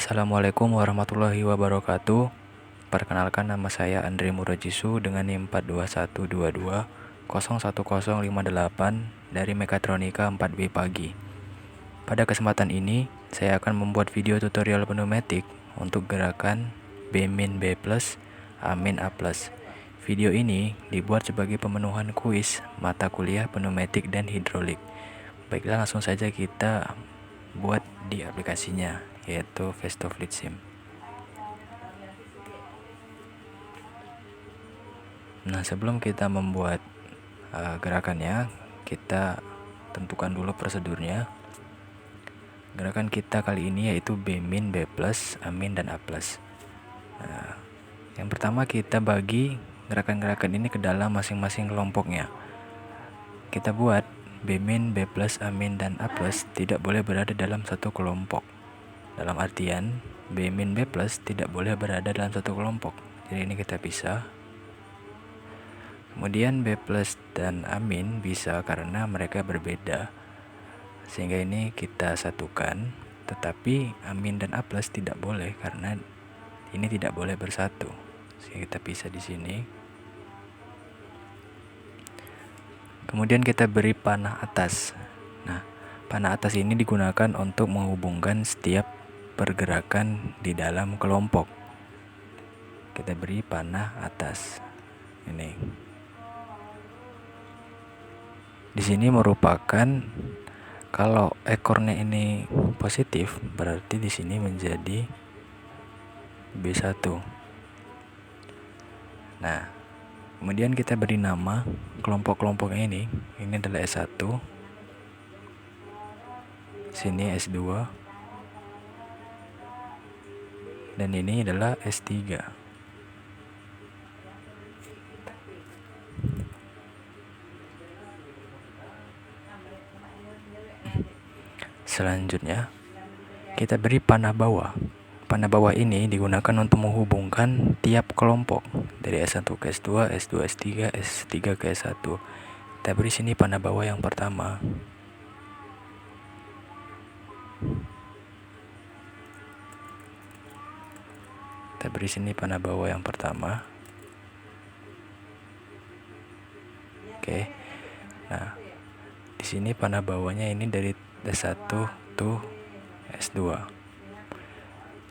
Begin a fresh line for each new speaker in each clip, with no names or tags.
Assalamualaikum warahmatullahi wabarakatuh. Perkenalkan, nama saya Andre Murajisu dengan NIM 42122010058 dari Mekatronika 4B Pagi. Pada kesempatan ini, saya akan membuat video tutorial pneumatik untuk gerakan B-min B+, A-min A+. Video ini dibuat sebagai pemenuhan kuis mata kuliah pneumatik dan hidrolik. Baiklah, langsung saja kita buat di aplikasinya, yaitu Festo Fleet Sim. Nah, sebelum kita membuat gerakannya, kita tentukan dulu prosedurnya. Gerakan kita kali ini yaitu B-min, B+, A-min, dan A+. Nah, yang pertama kita bagi gerakan-gerakan ini ke dalam masing-masing kelompoknya. Kita buat B-min, B+, A-min, dan A+ tidak boleh berada dalam satu kelompok. Dalam artian, B-min, B+, tidak boleh berada dalam satu kelompok. Jadi ini kita pisah. Kemudian B+ dan A- bisa karena mereka berbeda, sehingga ini kita satukan. Tetapi A- dan A+ tidak boleh karena ini tidak boleh bersatu, sehingga kita pisah di sini. Kemudian kita beri panah atas. Nah, panah atas ini digunakan untuk menghubungkan setiap pergerakan di dalam kelompok. Kita beri panah atas. Ini. Di sini merupakan, kalau ekornya ini positif, berarti di sini menjadi B1. Nah, kemudian kita beri nama kelompok-kelompoknya ini. Ini adalah S1, sini S2, dan ini adalah S3. Selanjutnya, kita beri panah bawah. Panah bawah ini digunakan untuk menghubungkan tiap kelompok dari S1 ke S2, S2 S3, S3 ke S1. Kita beri sini panah bawah yang pertama. Kita beri sini panah bawah yang pertama. Oke. Nah, di sini panah bawahnya ini dari S1 to S2.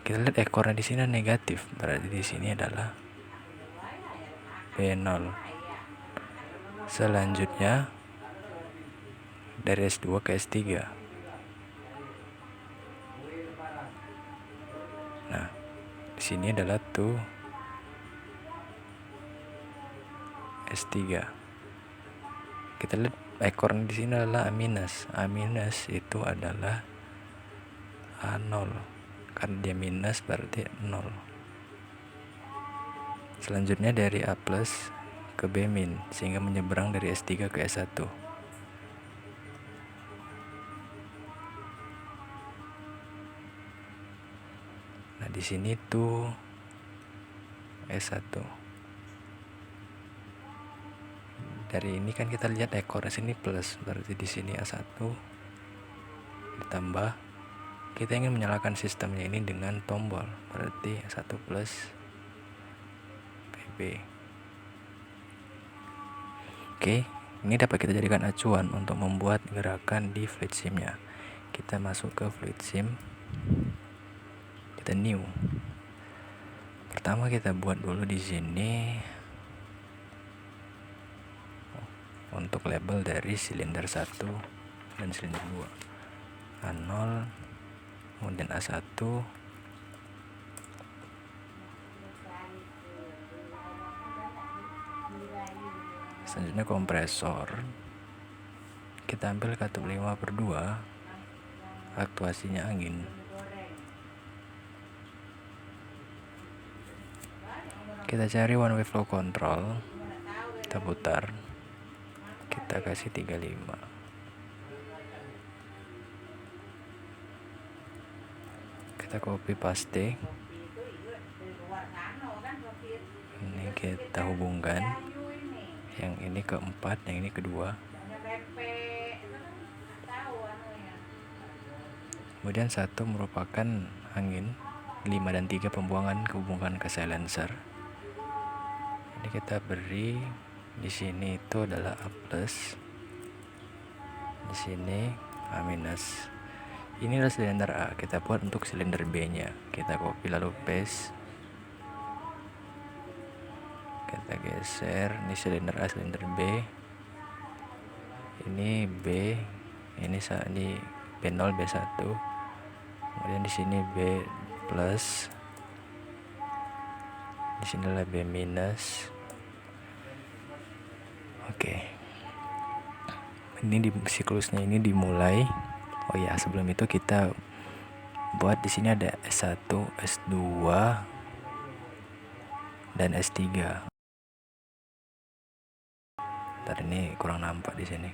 Kita lihat ekornya di sini negatif, berarti di sini adalah B0. Selanjutnya dari S2 ke S3. Nah, di sini adalah to S3. Kita lihat ekornya di sini adalah A-. A- itu adalah A0. Karena dia minus berarti 0. Selanjutnya dari A+ ke B-, sehingga menyeberang dari S3 ke S1. Nah, di sini tuh S1. Dari ini kan kita lihat ekornya sini plus, berarti di sini A1 ditambah. Kita ingin menyalakan sistemnya ini dengan tombol, berarti A1 plus PB. Oke, ini dapat kita jadikan acuan untuk membuat gerakan di Fleet Sim-nya. Kita masuk ke Fleet Sim. Kita new. Pertama kita buat dulu di sini untuk label dari silinder 1 dan silinder 2. A0, kemudian A1, selanjutnya kompresor. Kita ambil katup 5/2, aktuasinya angin. Kita cari one way flow control, kita putar, kita kasih 35. Kita copy paste, ini kita hubungkan, yang ini keempat, yang ini kedua. Kemudian 1 merupakan angin, 5 dan 3 pembuangan kehubungkan ke silencer. Ini kita beri di sini itu adalah A+, di sini A-. Ini adalah silinder A, kita buat untuk silinder B-nya. Kita copy lalu paste. Kita geser, ini silinder A, silinder B. Ini B, ini B0, B1. Kemudian di sini B+. Di sini adalah B-. Oke. Ini di siklusnya ini dimulai. Oh ya, sebelum itu kita buat di sini ada S1, S2 dan S3. Ntar ini kurang nampak di sini.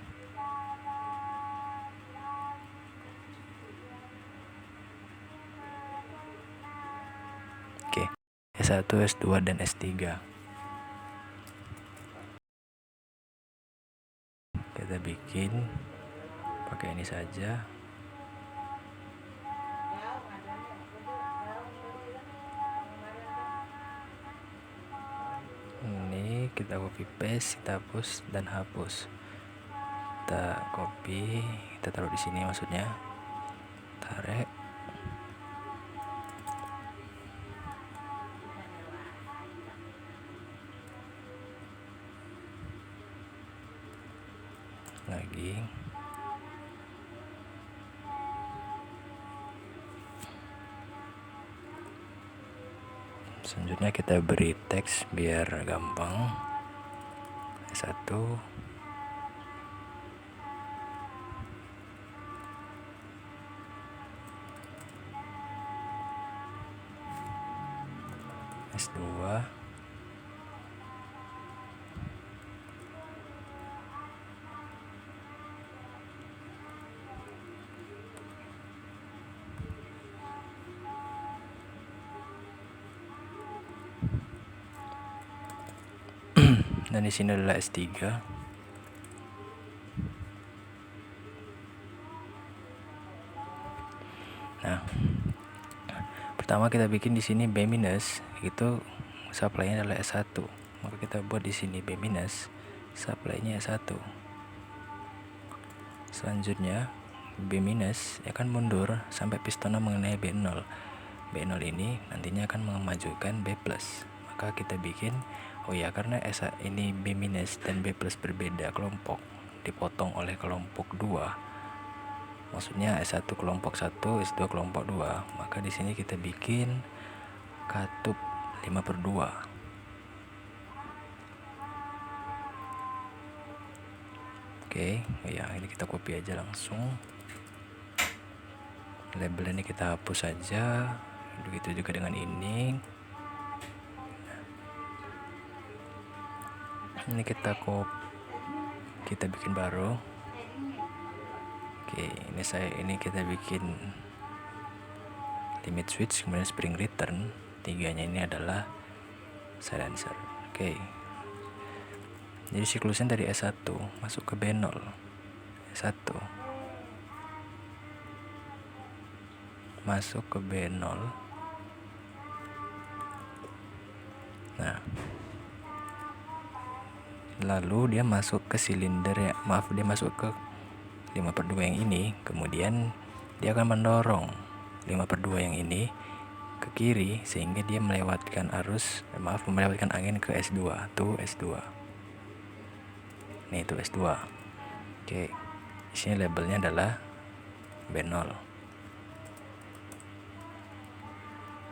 Oke. S1, S2 dan S3. Kita bikin pakai ini saja. Ini kita copy paste, kita hapus dan hapus. Kita copy, kita taruh di sini maksudnya. Tarik. Lagi. Selanjutnya kita beri teks biar gampang. S1, S2, dan di sini adalah S3. Nah, pertama kita bikin di sini B-, itu supply-nya adalah S1. Maka kita buat di sini B-, supply-nya S1. Selanjutnya B- akan mundur sampai pistonnya mengenai B0. B0 ini nantinya akan memajukan B+. Maka kita bikin, oh ya, karena ini B- dan B+ berbeda kelompok, dipotong oleh kelompok 2. Maksudnya S1 kelompok 1, S2 kelompok 2. Maka di sini kita bikin katup 5/2. Oke, ya ini kita copy aja langsung. Label ini kita hapus saja. Begitu juga dengan ini. Ini kita bikin baru. Oke, ini kita bikin limit switch, kemudian spring return. 3-nya ini adalah silencer. Oke. Jadi siklusnya dari S1 masuk ke B0. S1 masuk ke B0. Nah, lalu dia masuk ke silinder ya, dia masuk ke 5/2 yang ini, kemudian dia akan mendorong 5/2 yang ini ke kiri sehingga dia melewatkan melewatkan angin ke S2. Tuh S2. Nih itu S2. Oke. Di sini labelnya adalah B0.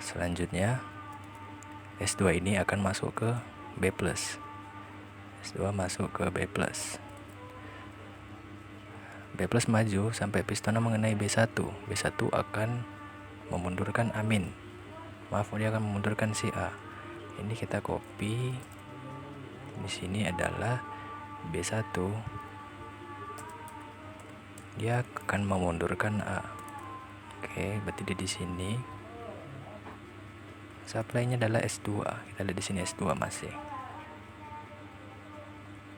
Selanjutnya S2 ini akan masuk ke B+. S2 masuk ke B+. B+ maju sampai pistonnya mengenai B1. B1 akan memundurkan amin. Dia akan memundurkan si A. Ini kita copy. Di sini adalah B1. Dia akan memundurkan A. Oke, berarti dia di sini. Supply-nya adalah S2. Kita lihat di sini S2 masih.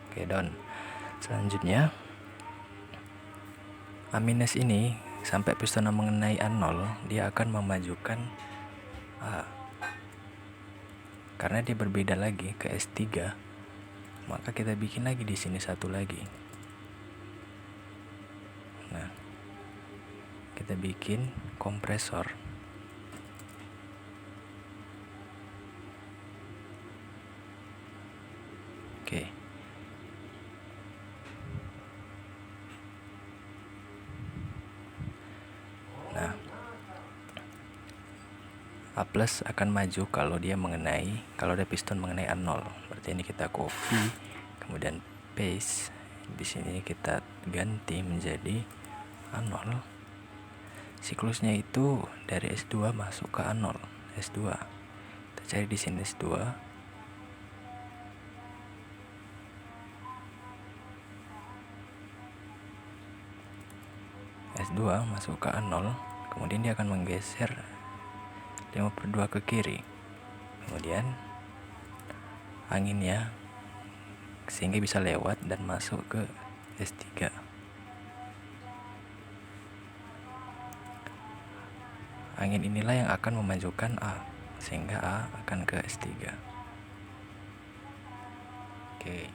Oke, done. Selanjutnya A- ini sampai pistonnya mengenai A0, dia akan memajukan A. Karena dia berbeda lagi ke S3, maka kita bikin lagi di sini satu lagi. Nah, kita bikin kompresor. Oke. Nah, A plus akan maju kalau ada piston mengenai A0. Berarti ini kita copy, kemudian paste. Di sini kita ganti menjadi A0. Siklusnya itu dari S2 masuk ke A0. S2. Kita cari di sini S2. S2 masuk ke A0, kemudian dia akan menggeser 5/2 ke kiri. Kemudian anginnya sehingga bisa lewat dan masuk ke S3. Angin inilah yang akan memajukan A, sehingga A akan ke S3. Oke.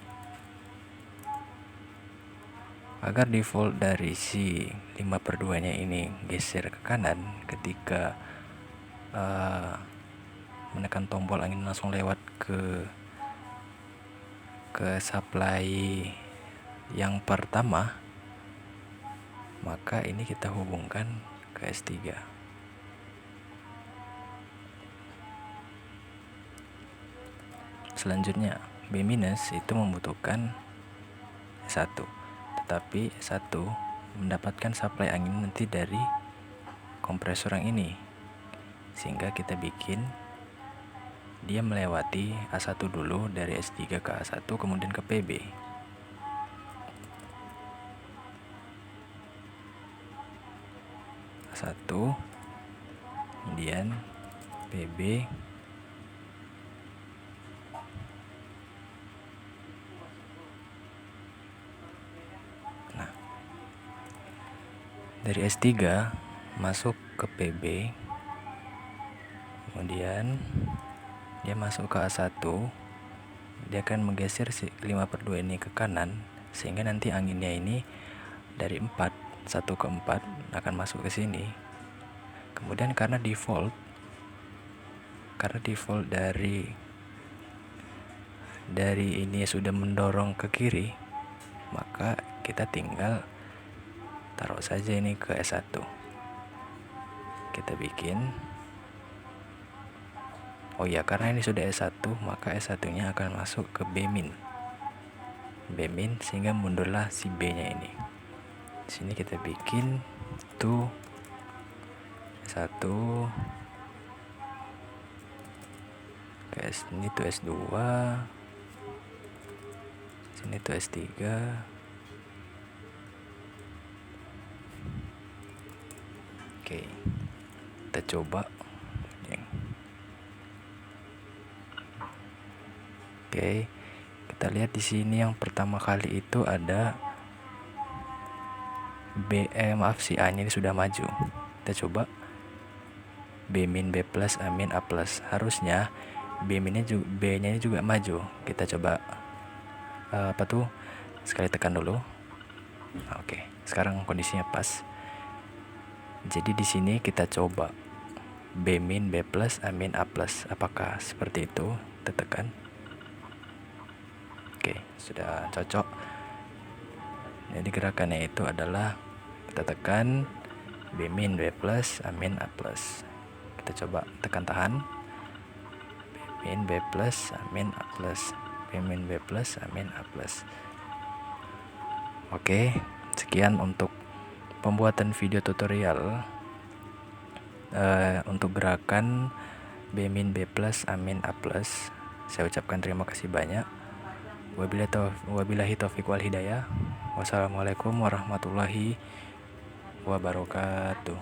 Agar default dari si 5/2 nya ini geser ke kanan ketika menekan tombol, angin langsung lewat ke supply yang pertama, maka ini kita hubungkan ke S3. Selanjutnya B- itu membutuhkan S1, tetapi S1 mendapatkan supply angin nanti dari kompresor yang ini, sehingga kita bikin dia melewati A1 dulu, dari S3 ke A1, kemudian ke PB. A1, kemudian PB, nah dari S3 masuk ke PB, kemudian dia masuk ke A1, dia akan menggeser si 5/2 ini ke kanan, sehingga nanti anginnya ini dari 4, 1 ke 4 akan masuk ke sini. Kemudian karena default dari ini sudah mendorong ke kiri, maka kita tinggal taruh saja ini ke S1. Kita bikin, oh ya, karena ini sudah S1, maka S1 nya akan masuk ke B-, sehingga mundurlah si B nya ini. Di sini kita bikin tuh S1 ke ini tuh S2, sini tuh S3. Oke, kita coba. Oke, kita lihat di sini yang pertama kali itu ada si A nya ini sudah maju. Kita coba B-, B+, A-, A+. Harusnya B nya juga maju. Kita coba sekali tekan dulu. Oke, sekarang kondisinya pas. Jadi di sini kita coba B-, B+, A-, A+. Apakah seperti itu? Kita tekan. Oke, sudah cocok. Jadi gerakannya itu adalah kita tekan B-, B+, A-, A+. Kita coba tekan tahan. B-, B+, A-, A+. B-, B+, A-, A+. Oke, sekian untuk pembuatan video tutorial untuk gerakan B-, B+, A-, A+. Saya ucapkan terima kasih banyak. Wabillahi taufiq wal hidayah. Wassalamualaikum warahmatullahi wabarakatuh.